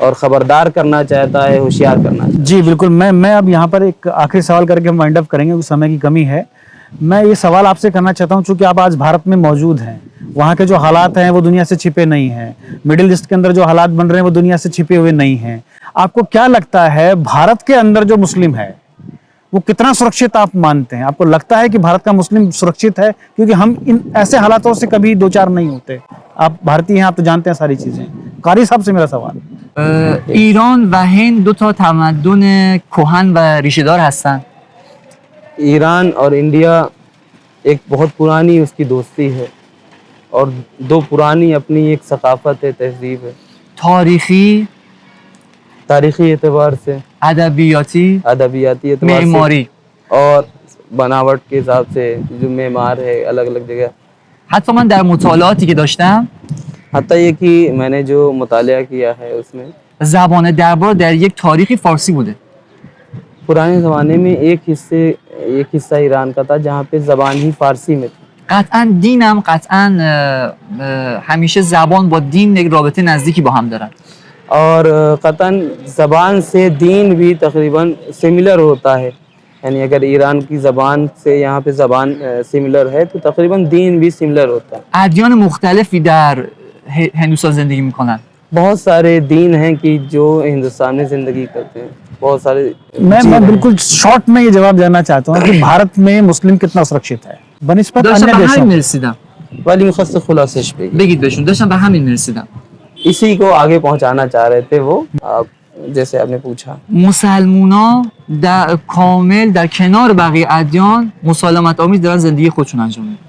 और ख़बरदार करना चाहता है, होशियार करना चाहता है। जी बिल्कुल। मैं अब यहाँ पर एक आखिरी सवाल करके हम वाइंड अप करेंगे, क्योंकि समय की कमी है। मैं ये सवाल आपसे करना चाहता हूँ, चूँकि आप आज भारत में मौजूद हैं, वहाँ के जो हालात हैं वो दुनिया से छिपे नहीं हैं, मिडिल ईस्ट के अंदर जो हालात बन रहे हैं वो दुनिया से छिपे हुए नहीं हैं। आपको क्या लगता है भारत के अंदर जो मुस्लिम है वो कितना सुरक्षित आप मानते हैं? आपको लगता है कि भारत का मुस्लिम सुरक्षित है? क्योंकि हम इन ऐसे हालातों से कभी दो चार नहीं होते। आप भारतीय हैं, आप तो जानते हैं सारी चीज़ें। कारी साहब से मेरा सवाल, ایران و هند دو تا تمدن کهن و ریشه‌دار هستن. ईरान और इंडिया एक बहुत पुरानी उसकी दोस्ती है और दो पुरानी अपनी एक सकाफत है, तहजीब है। तारीखी एतबार से, ادبیاتی، अदबियाती एतबार معماری. से और बनावट के हिसाब से जो मेमार है अलग अलग जगह। حتی من در مطالعاتی که داشتم हत्ता ये कि मैंने जो मुतालिया किया है उसमें زبان دربار در یک تاریخی فارسی بوده. पुराने ज़माने में एक हिस्सा ईरान का था जहाँ पे ज़बान ही फ़ारसी में थी। قطعا دینم قطعا همیشه زبان با دین یک رابطه نزدیکی با هم دارن. और क़तन ज़बान से दीन भी तकरीबन सिमिलर होता है, यानी अगर ईरान की ज़बान से यहाँ पे ज़बान सिमिलर है तो तकरीबन दीन भी सिमिलर होता है। ادیان مختلفی در هندوستان زندگی میکنن. बहुत सारे दीन हैं कि जो हिंदुस्तान में ज़िंदगी करते हैं, बहुत सारे। मैं बिल्कुल शॉर्ट में ये जवाब देना चाहता हूँ कि भारत में मुस्लिम कितना सुरक्षित है बनिस्बत داشتم अन्य به देशों همین के? میرسیدم. वाली मुखस्स खुलासश पे بگید بهشون داشتم به همین میرسیدم. इसी को आगे पहुंचाना चाह रहे थे वो, आप जैसे आपने पूछा। مسلمونا در کامل در کنار بقیه ادیان مسالمت آمیز دارن زندگی خودشون انجام میدن.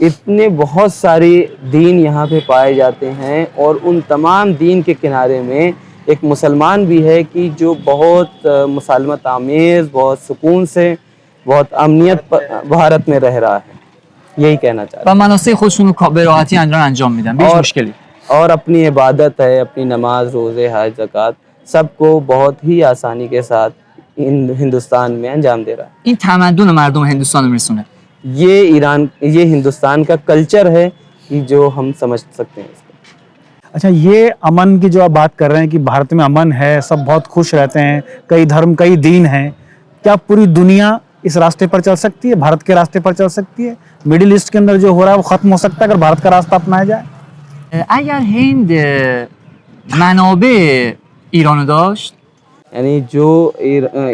इतने बहुत सारे दीन यहाँ पे पाए जाते हैं और उन तमाम दीन के किनारे में एक मुसलमान भी है कि जो बहुत मुसलमत आमेज़, बहुत सुकून से, बहुत अमनियत भारत में रह रहा है। यही कहना चाह रहे و مناسک خودشون رو به راحتی انجام میدن بیش مشکلی. और अपनी इबादत है, अपनी नमाज, रोज़े, हज, ज़कात सबको बहुत ही आसानी के साथ हिंदुस्तान में अंजाम दे रहा है। این تمدن مردم هندوستان رو میرسونه. ये हिंदुस्तान का कल्चर है कि जो हम समझ सकते हैं इसको। अच्छा, ये अमन की जो आप बात कर रहे हैं कि भारत में अमन है, सब बहुत खुश रहते हैं, कई धर्म कई दीन हैं, क्या पूरी दुनिया इस रास्ते पर चल सकती है, भारत के रास्ते पर चल सकती है? मिडिल ईस्ट के अंदर जो हो रहा है वो खत्म हो सकता है अगर भारत का रास्ता अपनाया जाए? اگر هند منابع ایرانو داشت، यानी जो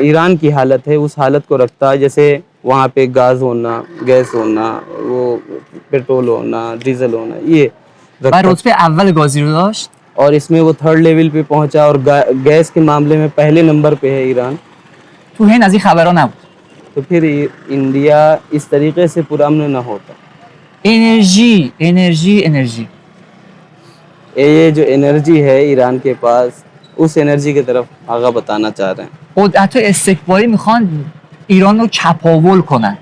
ईरान की हालत है उस हालत को रखता है, जैसे वहाँ पे गैस होना, वो पेट्रोल होना, डीजल होना, ये و रखता। رتبه اول گازی رو داشت، और इसमें वो 3rd लेवल पे पहुंचा और गैस के मामले में पहले नंबर पे है ईरान। تو هند از این خبرها نبود. तो फिर इंडिया इस तरीके से पुरअमन न होता। انرژی انرژی انرژی ये जो एनर्जी है ईरान के पास, उस एनर्जी की तरफ आगा बताना चाह रहे हैं। قدرت استکباری میخوان ایران رو چپاول کنن.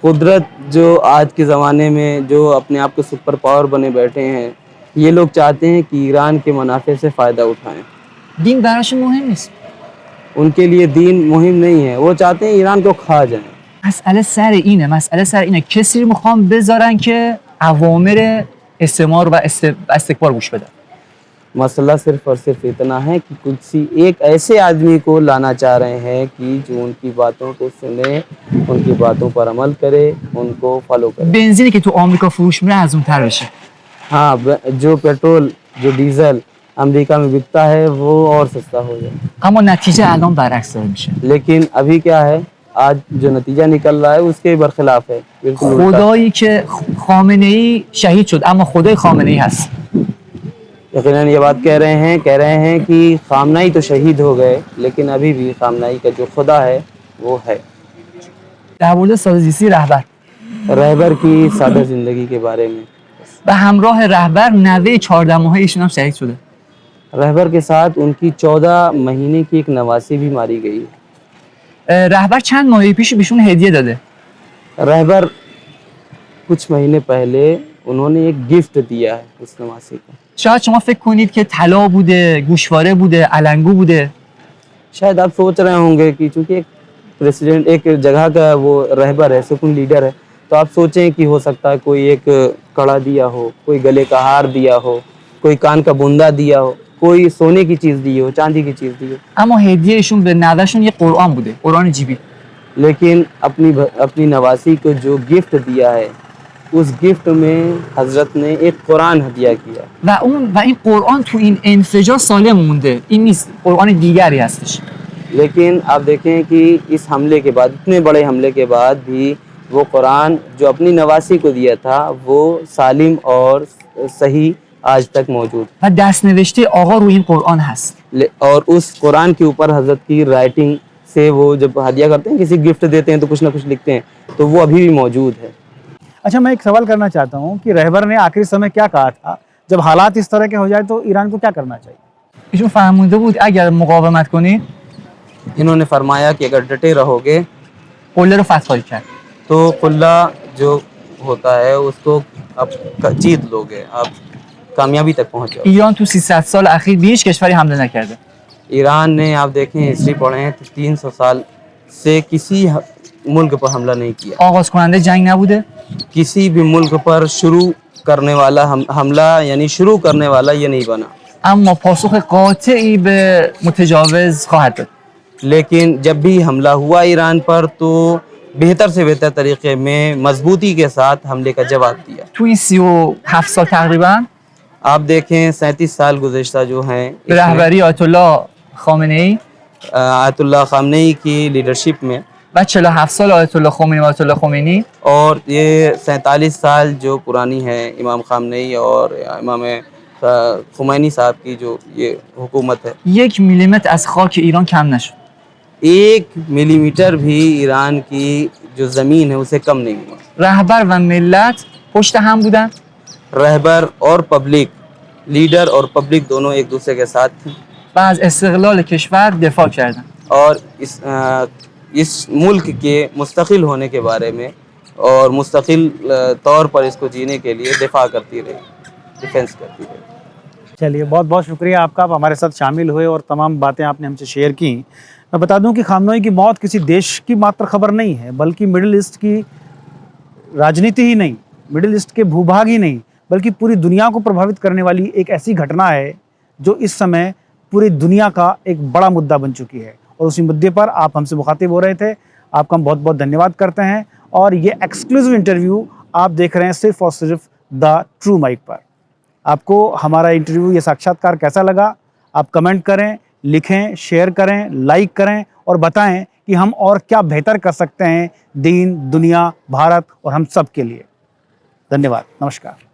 कुदरत जो आज के ज़माने में जो अपने आप को सुपर पावर बने बैठे हैं, ये लोग चाहते हैं कि ईरान के मुनाफे से फ़ायदा उठाएं। دین براشون مهم نیست. उनके लिए दीन मुहिम नहीं है, वो चाहते हैं ईरान को खा जाएं। مسئله سر اینه کسی رو میخوان بذارن که اوامر استعمار و استکبار گوش بدن. मसला सिर्फ और सिर्फ इतना है कि किसी एक ऐसे आदमी को लाना चाह रहे हैं कि जो उनकी बातों को सुने, उनकी बातों पर अमल करे, उनको फॉलो करे। بنزینی که تو آمریکا فروش میره از اون تر بشه. हाँ, जो पेट्रोल जो डीजल अमेरिका में बिकता है वो और सस्ता हो जाए। اما نتیجه الان برعکس داره میشه. लेकिन अभी क्या है, आज जो नतीजा निकल रहा है उसके बरखिलाफ है, बिल्कुल उल्टा। خدایی که خامنه ای شهید شد اما خدای خامنه ای هست. यकीनन ये बात कह रहे हैं कि खामनाई तो शहीद हो गए, लेकिन अभी भी खामनाई का जो खुदा है वो है। در مورد ساده‌زیستی रहबर की सादा जिंदगी के बारे में, و همراه رهبر نوه 14 ماهه ایشون هم شهید شده. रहबर के साथ उनकी 14 महीने की एक नवासी भी मारी गई है। رهبر چند ماه پیش بهشون هدیه داده. रहबर कुछ महीने पहले उन्होंने एक गिफ्ट दिया है उस नवासी को। شاید شما فکر کنید که طلا بوده، گوشواره بوده، علنگو بوده. शायद आप सोच रहे होंगे कि चूंकि एक प्रेसिडेंट एक जगह का वो रहबर है, सुकून लीडर है, तो आप सोचें कि हो सकता है कोई एक कड़ा दिया हो, कोई गले का हार दिया हो, कोई कान का बुंदा दिया हो, कोई सोने की चीज़ दी हो, चांदी की चीज़ दी हो। اما هدیه ایشون به نوه‌شون یه قرآن بوده، قرآن جیبی. लेकिन अपनी नवासी को जो गिफ्ट दिया है, उस गिफ्ट में हजरत ने एक कुरान हदिया किया। و این قرآن تو این انفجار سالم مونده. این نیست، قرآن دیگری هستش. लेकिन आप देखें कि इस हमले के बाद, इतने बड़े हमले के बाद भी वो कुरान जो अपनी नवासी को दिया था वो सालिम और सही आज तक मौजूद। و دست‌نوشته آقا روی این قرآن هست. और उस कुरान के ऊपर हजरत की राइटिंग से वो जब हदिया करते हैं, किसी गिफ्ट देते हैं तो कुछ ना कुछ लिखते हैं, तो वो अभी भी मौजूद है। अच्छा, मैं एक सवाल करना चाहता हूँ कि रहबर ने आखिरी समय क्या कहा था, जब हालात इस तरह के हो जाए तो ईरान को क्या करना चाहिए? ایشون فرموده بود اگر مقاومت کنید इन्होंने फरमाया कि अगर डटे रहोगे قله رو فتح خواهید کرد. तो कुल्ला जो होता है उसको आप जीत लोगे, आप कामयाबी तक पहुंच जाओगे। ایران تو 300 سال اخیر به هیچ کشوری حمله نکرده. ईरान ने, आप देखें हिस्ट्री पढ़े हैं तो 300 साल से किसी मुल्क पर हमला नहीं किया। آغاز کننده جنگ نبوده. किसी भी मुल्क पर शुरू करने वाला हमला यानी शुरू करने वाला ये नहीं बना। اما پاسخ قاطعی به متجاوز خواهد داد. लेकिन जब भी हमला हुआ ईरान पर तो बेहतर से बेहतर तरीके में मजबूती के साथ हमले का जवाब दिया। تو این 37 سال تقریبا आप देखें 37 साल गुज़श्ता जो हैं به رهبری آیت الله خامنه ای आयतुल्लाह खामनेई की लीडरशिप में, و 47 سال آیت الله خمینی و آیت الله خمینی और ये 47 साल जो पुरानी है इमाम खामनेई और इमाम खुमैनी साहब की जो ये हुकूमत है, 1 میلیمتر از خاک ایران کم نشد. 1 मिलीमीटर भी ईरान की जो ज़मीन है उसे कम नहीं हुआ। رهبر و ملت پشت هم بودن रहबर और पब्लिक, लीडर और पब्लिक दोनों एक दूसरे के साथ थे و از استقلال کشور دفاع کردن. और इस मुल्क के मुस्तकिल होने के बारे में और मुस्तकिल तौर पर इसको जीने के लिए दिफा करती रही, डिफेंस करती रही। चलिए, बहुत बहुत शुक्रिया आपका, आप हमारे साथ शामिल हुए और तमाम बातें आपने हमसे शेयर की। मैं बता दूं कि खामनोई की मौत किसी देश की मात्र खबर नहीं है, बल्कि मिडिल ईस्ट की राजनीति ही नहीं, मिडिल ईस्ट के भूभाग ही नहीं, बल्कि पूरी दुनिया को प्रभावित करने वाली एक ऐसी घटना है जो इस समय पूरी दुनिया का एक बड़ा मुद्दा बन चुकी है। और उसी मुद्दे पर आप हमसे मुखातिब हो रहे थे, आपका हम बहुत बहुत धन्यवाद करते हैं। और ये एक्सक्लूसिव इंटरव्यू आप देख रहे हैं सिर्फ और सिर्फ द ट्रू माइक पर। आपको हमारा इंटरव्यू, ये साक्षात्कार कैसा लगा? आप कमेंट करें, लिखें, शेयर करें, लाइक करें और बताएं कि हम और क्या बेहतर कर सकते हैं दीन, दुनिया, भारत और हम सब के लिए। धन्यवाद, नमस्कार।